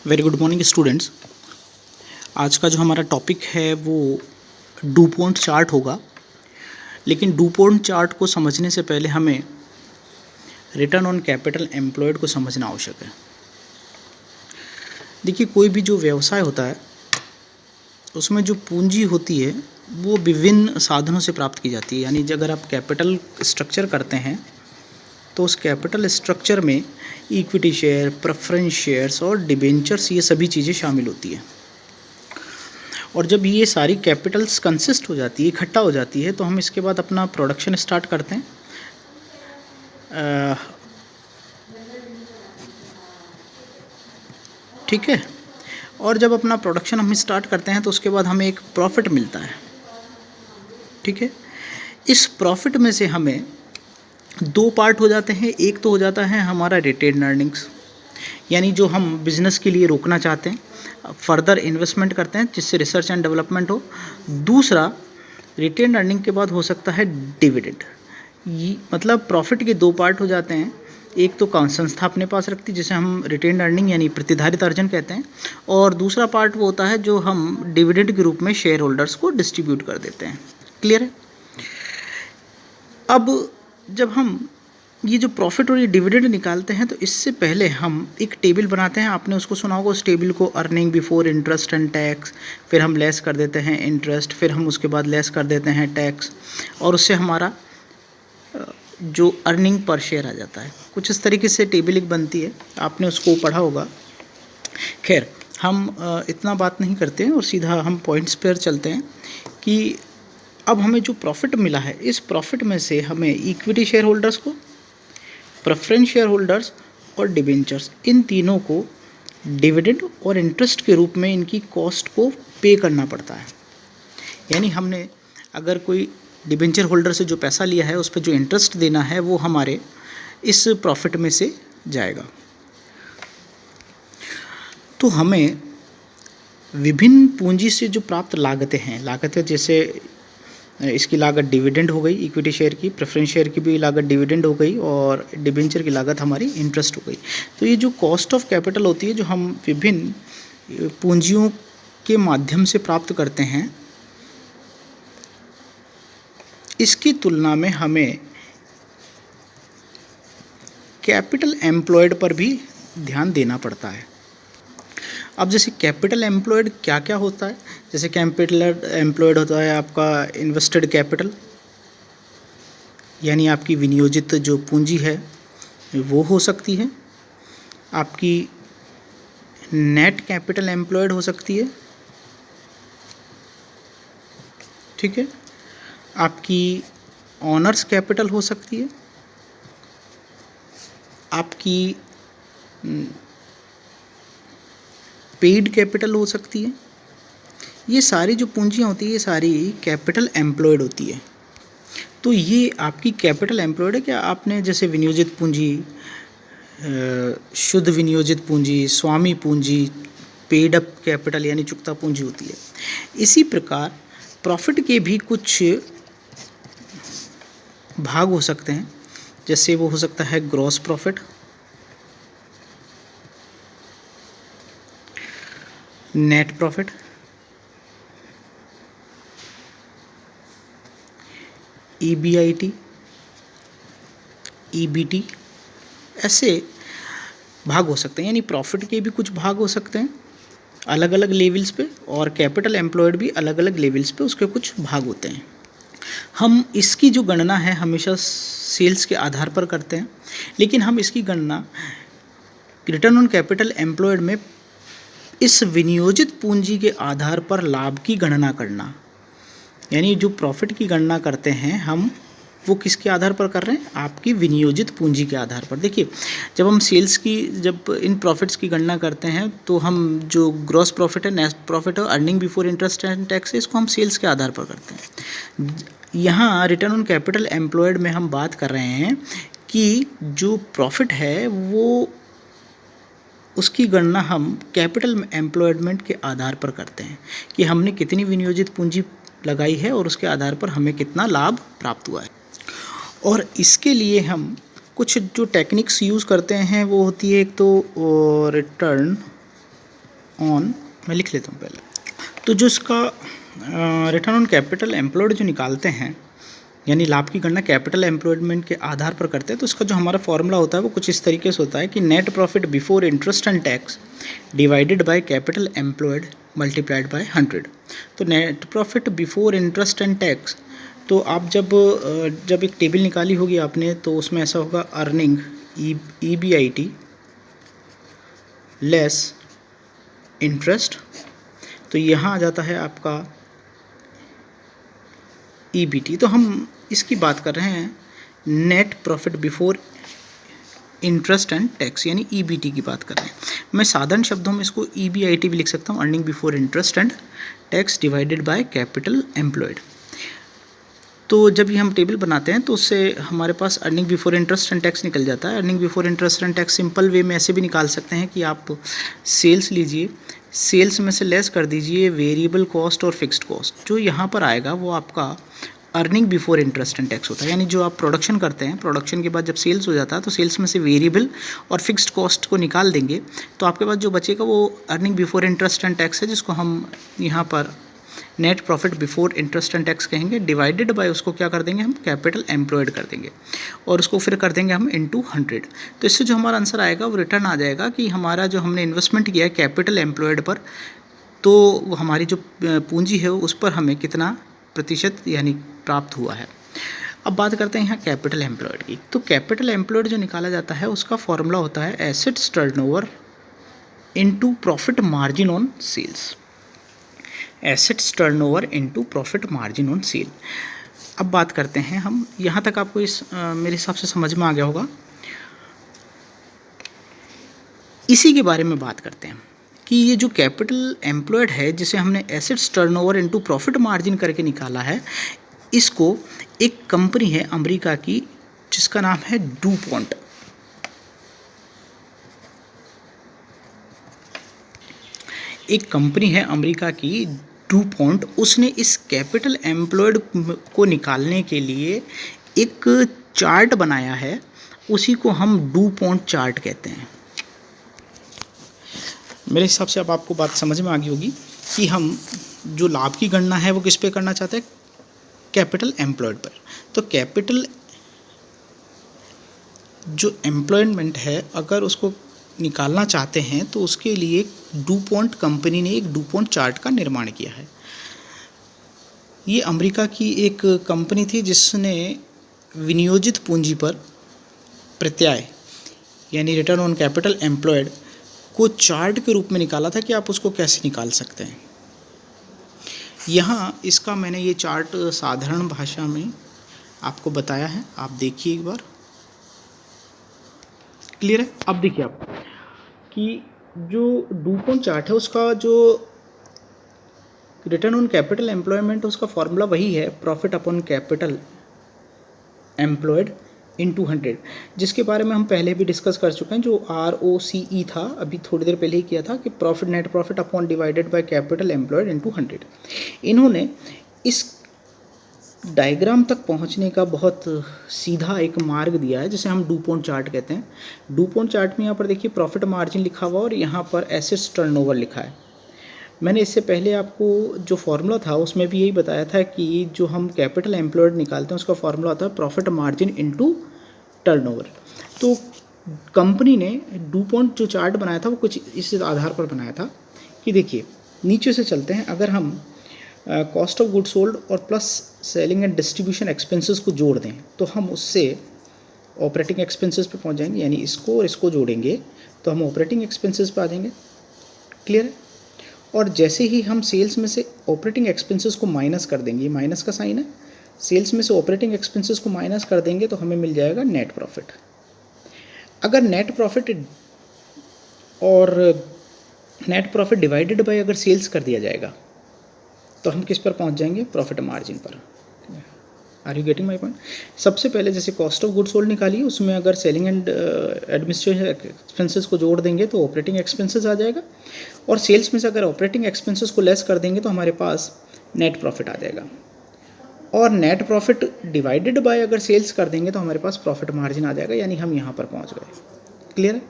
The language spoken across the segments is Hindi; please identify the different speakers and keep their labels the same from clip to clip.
Speaker 1: Very good morning students. आज का जो हमारा टॉपिक है वो डूपोंट चार्ट होगा, लेकिन डूपोंट चार्ट को समझने से पहले हमें रिटर्न ऑन कैपिटल एम्प्लॉयड को समझना आवश्यक है। देखिए, कोई भी जो व्यवसाय होता है उसमें जो पूंजी होती है वो विभिन्न साधनों से प्राप्त की जाती है। यानी अगर आप कैपिटल स्ट्रक्चर करते हैं तो उस कैपिटल स्ट्रक्चर में इक्विटी शेयर, प्रेफरेंस शेयर्स और डिबेंचर्स, ये सभी चीज़ें शामिल होती हैं। और जब ये सारी कैपिटल्स कंसिस्ट हो जाती है, इकट्ठा हो जाती है, तो हम इसके बाद अपना प्रोडक्शन स्टार्ट करते हैं। ठीक है। और जब अपना प्रोडक्शन हम स्टार्ट करते हैं तो उसके बाद हमें एक प्रॉफिट मिलता है। ठीक है। इस प्रॉफिट में से हमें दो पार्ट हो जाते हैं। एक तो हो जाता है हमारा रिटेन अर्निंग्स, यानी जो हम बिज़नेस के लिए रोकना चाहते हैं, फर्दर इन्वेस्टमेंट करते हैं जिससे रिसर्च एंड डेवलपमेंट हो। दूसरा, रिटेन अर्निंग के बाद हो सकता है डिविडेंड। ये मतलब प्रॉफिट के दो पार्ट हो जाते हैं। एक तो संस्था अपने पास रखती है जिसे हम रिटेन अर्निंग यानी प्रतिधारित अर्जन कहते हैं, और दूसरा पार्ट वो होता है जो हम डिविडेंड के रूप में शेयर होल्डर्स को डिस्ट्रीब्यूट कर देते हैं। क्लियर है। अब जब हम ये जो प्रॉफिट और ये डिविडेंड निकालते हैं तो इससे पहले हम एक टेबल बनाते हैं। आपने उसको सुना होगा, उस टेबल को earning before interest and tax, फिर हम लेस कर देते हैं इंटरेस्ट, फिर हम उसके बाद लेस कर देते हैं टैक्स, और उससे हमारा जो अर्निंग पर शेयर आ जाता है। कुछ इस तरीके से टेबल एक बनती है, आपने उसको पढ़ा होगा। खैर, हम इतना बात नहीं करते हैं और सीधा हम पॉइंट्स पर चलते हैं कि अब हमें जो प्रॉफिट मिला है, इस प्रॉफिट में से हमें इक्विटी शेयर होल्डर्स को, प्रेफरेंस शेयर होल्डर्स और डिबेंचर्स, इन तीनों को डिविडेंड और इंटरेस्ट के रूप में इनकी कॉस्ट को पे करना पड़ता है। यानी हमने अगर कोई डिबेंचर होल्डर से जो पैसा लिया है उस पर जो इंटरेस्ट देना है वो हमारे इस प्रॉफिट में से जाएगा। तो हमें विभिन्न पूंजी से जो प्राप्त लागतें जैसे इसकी लागत डिविडेंड हो गई, इक्विटी शेयर की, प्रेफरेंस शेयर की भी लागत डिविडेंड हो गई, और डिबेंचर की लागत हमारी इंटरेस्ट हो गई। तो ये जो कॉस्ट ऑफ कैपिटल होती है जो हम विभिन्न पूंजियों के माध्यम से प्राप्त करते हैं, इसकी तुलना में हमें कैपिटल एम्प्लॉयड पर भी ध्यान देना पड़ता है। अब जैसे कैपिटल एम्प्लॉयड क्या क्या होता है, जैसे कैपिटल एम्प्लॉयड होता है आपका इन्वेस्टेड कैपिटल, यानी आपकी विनियोजित जो पूंजी है वो हो सकती है। आपकी नेट कैपिटल एम्प्लॉयड हो सकती है। ठीक है। आपकी ऑनर्स कैपिटल हो सकती है। आपकी पेड कैपिटल हो सकती है। ये सारी जो पूंजियाँ होती है ये सारी कैपिटल एम्प्लॉयड होती है। तो ये आपकी कैपिटल एम्प्लॉयड है। क्या आपने जैसे विनियोजित पूंजी, शुद्ध विनियोजित पूंजी, स्वामी पूंजी, पेड अप कैपिटल यानी चुकता पूंजी होती है। इसी प्रकार प्रॉफिट के भी कुछ भाग हो सकते हैं, जैसे वो हो सकता है gross profit, net profit, EBIT, EBT, ऐसे भाग हो सकते हैं। यानी प्रॉफिट के भी कुछ भाग हो सकते हैं अलग अलग लेवल्स पे, और कैपिटल एम्प्लॉयड भी अलग अलग लेवल्स पे उसके कुछ भाग होते हैं। हम इसकी जो गणना है हमेशा सेल्स के आधार पर करते हैं, लेकिन हम इसकी गणना रिटर्न ऑन कैपिटल एम्प्लॉयड में इस विनियोजित पूंजी के आधार पर लाभ की गणना करना, यानी जो प्रॉफिट की गणना करते हैं हम, वो किसके आधार पर कर रहे हैं, आपकी विनियोजित पूंजी के आधार पर। देखिए, जब हम जब इन प्रॉफिट्स की गणना करते हैं तो हम जो ग्रॉस प्रॉफिट है, नेट प्रॉफिट है, earning before interest and tax है, इसको हम सेल्स के आधार पर करते हैं। यहाँ रिटर्न ऑन कैपिटल एम्प्लॉयड में हम बात कर रहे हैं कि जो प्रॉफिट है वो उसकी गणना हम कैपिटल एम्प्लॉयमेंट के आधार पर करते हैं कि हमने कितनी विनियोजित पूंजी लगाई है और उसके आधार पर हमें कितना लाभ प्राप्त हुआ है। और इसके लिए हम कुछ जो टेक्निक्स यूज़ करते हैं वो होती है, एक तो रिटर्न ऑन, मैं लिख लेता हूँ पहले, तो जो इसका रिटर्न ऑन कैपिटल एम्प्लॉयड जो निकालते हैं, यानी लाभ की गणना कैपिटल एम्प्लॉयमेंट के आधार पर करते हैं, तो इसका जो हमारा फॉर्मूला होता है वो कुछ इस तरीके से होता है कि net profit before interest and tax divided by capital employed multiplied by 100। तो net profit before interest and tax, तो आप जब एक टेबल निकाली होगी आपने, तो उसमें ऐसा होगा अर्निंग EBIT लेस इंटरेस्ट, तो यहाँ आ जाता है आपका EBT। तो हम इसकी बात कर रहे हैं net profit before interest and tax, यानी EBT की बात कर रहे हैं। मैं साधारण शब्दों में इसको EBIT भी लिख सकता हूँ, earning before interest and tax divided by capital employed. तो जब ये हम टेबल बनाते हैं तो उससे हमारे पास earning before interest and tax निकल जाता है। Earning before interest and tax simple way में ऐसे भी निकाल सकते हैं कि आप सेल्स लीजिए, सेल्स में से लेस कर दीजिए वेरिएबल कॉस्ट और फिक्स्ड कॉस्ट, जो यहाँ पर आएगा वो आपका earning before interest and tax होता है। यानी जो आप प्रोडक्शन करते हैं, प्रोडक्शन के बाद जब सेल्स हो जाता है तो सेल्स में से वेरिएबल और फिक्स्ड कॉस्ट को निकाल देंगे, तो आपके पास जो बचेगा वो earning before interest and tax है, जिसको हम यहाँ पर net profit before interest and tax कहेंगे, डिवाइडेड बाय उसको क्या कर देंगे हम कैपिटल एम्प्लॉयड कर देंगे, और उसको फिर कर देंगे हम इनटू 100। तो इससे जो हमारा आंसर आएगा वो रिटर्न आ जाएगा कि हमारा जो हमने इन्वेस्टमेंट किया है कैपिटल एम्प्लॉयड पर, तो हमारी जो पूंजी है उस पर हमें कितना प्रतिशत यानी प्राप्त हुआ है। अब बात करते हैं यहाँ कैपिटल एम्प्लॉयड की। तो कैपिटल एम्प्लॉयड जो निकाला जाता है उसका फॉर्मूला होता है assets turnover into profit margin on sales. Assets turnover into profit margin on sale. अब बात करते हैं हम, यहाँ तक आपको मेरे हिसाब से समझ में आ गया होगा। इसी के बारे में बात करते हैं कि ये जो कैपिटल एम्प्लॉयड है जिसे हमने assets turnover into profit margin करके निकाला है, इसको एक कंपनी है अमेरिका की जिसका नाम है डूपॉन्ट। एक कंपनी है अमेरिका की डूपॉन्ट, उसने इस कैपिटल एम्प्लॉयड को निकालने के लिए एक चार्ट बनाया है, उसी को हम डूपॉन्ट चार्ट कहते हैं। मेरे हिसाब से अब आपको बात समझ में आ गई होगी कि हम जो लाभ की गणना है वो किस पे करना चाहते हैं, कैपिटल एम्प्लॉयड पर। तो कैपिटल जो एम्प्लॉयमेंट है अगर उसको निकालना चाहते हैं तो उसके लिए डूपॉन्ट कंपनी ने एक डूपॉन्ट चार्ट का निर्माण किया है। ये अमेरिका की एक कंपनी थी जिसने विनियोजित पूंजी पर प्रत्यय यानी रिटर्न ऑन कैपिटल एम्प्लॉयड को चार्ट के रूप में निकाला था कि आप उसको कैसे निकाल सकते हैं। यहाँ इसका मैंने ये चार्ट साधारण भाषा में आपको बताया है, आप देखिए एक बार, क्लियर है। अब देखिए आप कि जो डूपॉन्ट चार्ट है उसका जो रिटर्न ऑन कैपिटल एम्प्लॉयमेंट उसका फॉर्मूला वही है profit upon capital employed into 100, जिसके बारे में हम पहले भी डिस्कस कर चुके हैं, जो ROCE था, अभी थोड़ी देर पहले ही किया था कि profit net profit upon divided by capital employed into 100। इन्होंने इस डायग्राम तक पहुंचने का बहुत सीधा एक मार्ग दिया है जिसे हम डूपॉन्ट चार्ट कहते हैं। डूपॉन्ट चार्ट में यहाँ पर देखिए प्रॉफिट मार्जिन लिखा हुआ और यहाँ पर एसेट्स टर्नओवर लिखा है। मैंने इससे पहले आपको जो फार्मूला था उसमें भी यही बताया था कि जो हम कैपिटल एम्प्लॉयड निकालते हैं उसका फार्मूला होता है प्रॉफिट मार्जिन इनटू टर्नओवर। तो कंपनी ने डूपॉन्ट जो चार्ट बनाया था वो कुछ इस आधार पर बनाया था कि देखिए नीचे से चलते हैं, अगर हम कॉस्ट ऑफ गुड सोल्ड और plus selling and distribution expenses को जोड़ दें तो हम उससे ऑपरेटिंग एक्सपेंसेस पे पहुंच जाएंगे, यानी इसको और इसको जोड़ेंगे तो हम ऑपरेटिंग एक्सपेंसेस पे आ जाएंगे, क्लियर है। और जैसे ही हम सेल्स में से ऑपरेटिंग एक्सपेंसेस को माइनस कर देंगे, माइनस का साइन है, सेल्स में से ऑपरेटिंग एक्सपेंसेस को माइनस कर देंगे तो हमें मिल जाएगा नेट प्रॉफिट। अगर नेट प्रॉफिट डिवाइडेड बाय अगर सेल्स कर दिया जाएगा तो हम किस पर पहुंच जाएंगे, प्रॉफिट मार्जिन पर। Are you getting my point. सबसे पहले जैसे कॉस्ट ऑफ गुड सोल्ड निकाली, उसमें अगर सेलिंग एंड एडमिनिस्ट्रेशन एक्सपेंसेस को जोड़ देंगे तो ऑपरेटिंग एक्सपेंसेस आ जाएगा, और सेल्स में से अगर ऑपरेटिंग एक्सपेंसेस को लेस कर देंगे तो हमारे पास नेट प्रॉफिट आ जाएगा, और नेट प्रॉफिट डिवाइडेड बाय अगर सेल्स कर देंगे तो हमारे पास प्रॉफिट मार्जिन आ जाएगा, यानी हम यहाँ पर पहुँच गए, क्लियर है।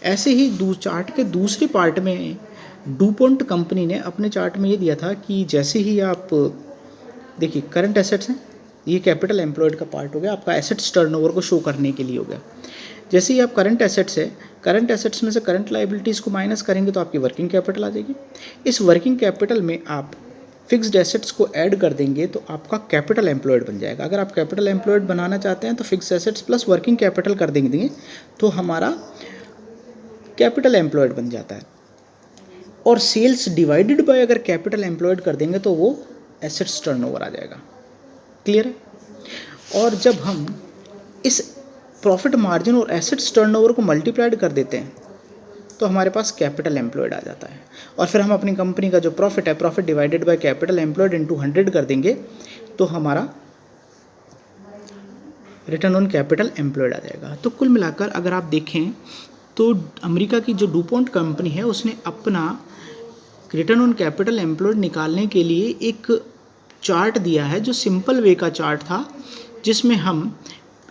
Speaker 1: ऐसे ही चार्ट के दूसरे पार्ट में डूपोंट कंपनी ने अपने चार्ट में ये दिया था कि जैसे ही आप देखिए करंट एसेट्स हैं, ये कैपिटल एम्प्लॉयड का पार्ट हो गया, आपका एसेट्स टर्नओवर को शो करने के लिए हो गया। जैसे ही आप करंट एसेट्स है, करंट एसेट्स में से करंट लाइबिलिटीज़ को माइनस करेंगे तो आपकी वर्किंग कैपिटल आ जाएगी। इस वर्किंग कैपिटल में आप फिक्स्ड एसेट्स को ऐड कर देंगे तो आपका कैपिटल एम्प्लॉयड बन जाएगा। अगर आप कैपिटल एम्प्लॉयड बनाना चाहते हैं तो fixed assets plus working capital कर देंगे तो हमारा कैपिटल एम्प्लॉयड बन जाता है। और सेल्स डिवाइडेड बाय अगर कैपिटल एम्प्लॉयड कर देंगे तो वो एसेट्स टर्नओवर आ जाएगा। क्लियर है? और जब हम इस प्रॉफिट मार्जिन और एसेट्स टर्नओवर को मल्टीप्लाइड कर देते हैं तो हमारे पास कैपिटल एम्प्लॉयड आ जाता है। और फिर हम अपनी कंपनी का जो प्रॉफिट है, profit divided by capital employed into 100 कर देंगे तो हमारा रिटर्न ऑन कैपिटल एम्प्लॉयड आ जाएगा। तो कुल मिलाकर अगर आप देखें तो अमेरिका की जो डूपोंट कंपनी है उसने अपना रिटर्न ऑन कैपिटल एम्प्लॉयड निकालने के लिए एक चार्ट दिया है जो सिंपल वे का चार्ट था, जिसमें हम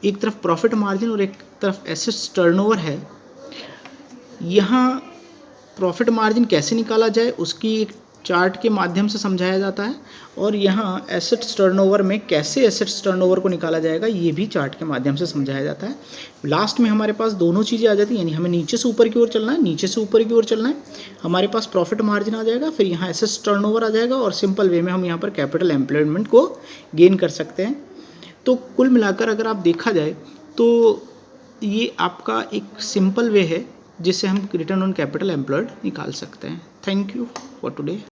Speaker 1: एक तरफ प्रॉफिट मार्जिन और एक तरफ एसेट्स टर्नओवर है। यहाँ प्रॉफिट मार्जिन कैसे निकाला जाए उसकी एक चार्ट के माध्यम से समझाया जाता है, और यहाँ एसेट्स टर्नओवर में कैसे एसेट्स टर्नओवर को निकाला जाएगा ये भी चार्ट के माध्यम से समझाया जाता है। लास्ट में हमारे पास दोनों चीज़ें आ जाती हैं, यानी हमें नीचे से ऊपर की ओर चलना है, नीचे से ऊपर की ओर चलना है, हमारे पास प्रॉफिट मार्जिन आ जाएगा, फिर यहाँ एसेट्स टर्नओवर आ जाएगा, और सिंपल वे में हम यहाँ पर कैपिटल एम्प्लॉयमेंट को गेन कर सकते हैं। तो कुल मिलाकर अगर आप देखा जाए तो ये आपका एक सिंपल वे है जिससे हम रिटर्न ऑन कैपिटल एम्प्लॉयड निकाल सकते हैं। Thank you for today.